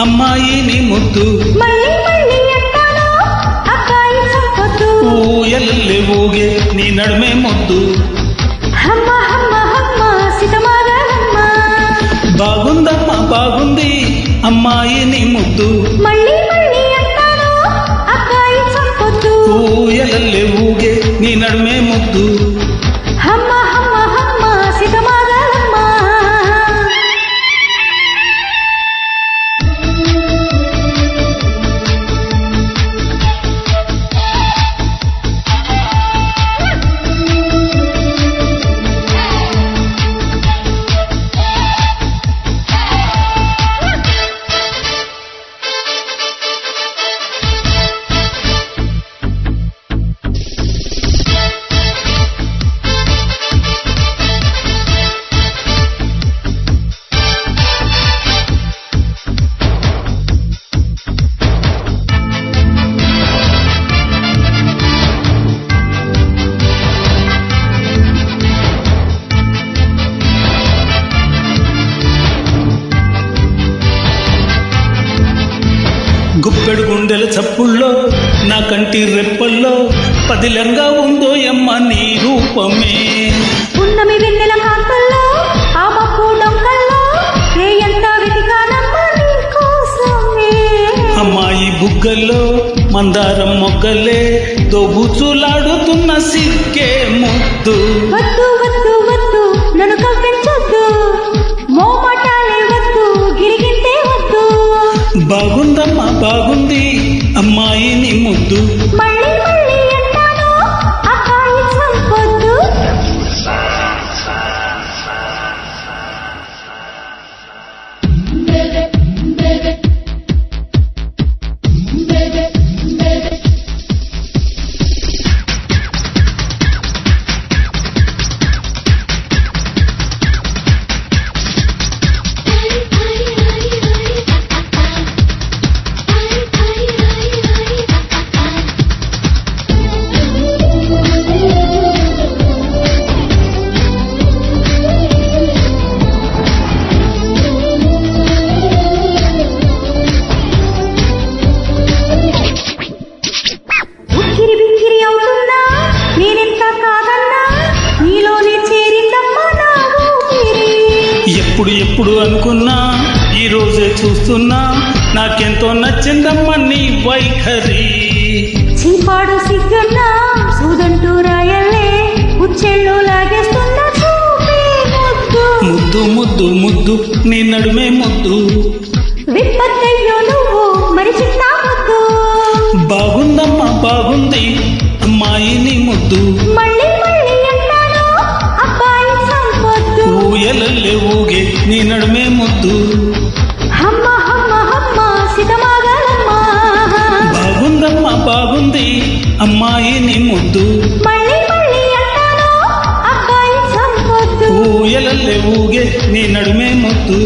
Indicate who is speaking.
Speaker 1: అమ్మాయి నీ ముద్దు ఊయలల్లే ఊగే నీ నడుమే ముద్దు బాగుందమ్మా బాగుంది అమ్మాయి నీ ముద్దు ఊయలల్లే ఊగే నీ నడుమే ముద్దు గుప్పెడు గుండెల చప్పుల్లో నా కంటి రెప్పల్లో పదిలంగా ఉందో యమ్మ నీ రూపమే
Speaker 2: ఉన్నమి వెన్నెల కాకల్లో ఆ మబ్బు డొంకల్లో రేయంతా వెతికానమ్మ నీ కోసమే
Speaker 1: అమ్మాయి బుగ్గల్లో మందారం మొగ్గలే దోబుచులాడుతున్న సిక్కే ముద్దు
Speaker 2: వద్దు వద్దు వద్దు నన్ను కవ్వించొద్దు మోమాటాలే వద్దు గిరిగింటే వద్దు
Speaker 1: బాగుందమ్మా బాగుంది అమ్మాయి నీ ముద్దు
Speaker 2: మళ్ళీ మళ్ళీ అంటాను అబ్బాయి సంపొద్దు
Speaker 1: ఎప్పుడు అనుకున్నా ఈ రోజే చూస్తున్నా నాకెంతో నచ్చిందమ్మా నీ వైఖరి
Speaker 2: చీపాడు సిగ్గన్నా సూదంటూ రాయలే ఉచ్చెళ్ళు లాగేస్తున్నా
Speaker 1: ముద్దు ముద్దు ముద్దు నీ నడుమే ముద్దు
Speaker 2: విప్పత్తయ్యో నువ్వు మరి చిన్న ముద్దు
Speaker 1: బాగుందమ్మా బాగుంది అమ్మాయి నీ ముద్దు
Speaker 2: మళ్ళీ మళ్ళీ అంటాను అబ్బాయి సంపొద్దు
Speaker 1: ఊయలల్లే ఊగే నీ నడుమే ముద్దు
Speaker 2: హమ్మ హమ్మ హమ్మ సితమాగలమ్మ
Speaker 1: బాగుందమ్మా బాగుంది అమ్మాయి నీ ముద్దు
Speaker 2: మళ్ళీ మళ్ళీ అంటాను అబ్బాయి సంపొద్దు
Speaker 1: ఊయలల్లే ఊగే నీ నడుమే ముద్దు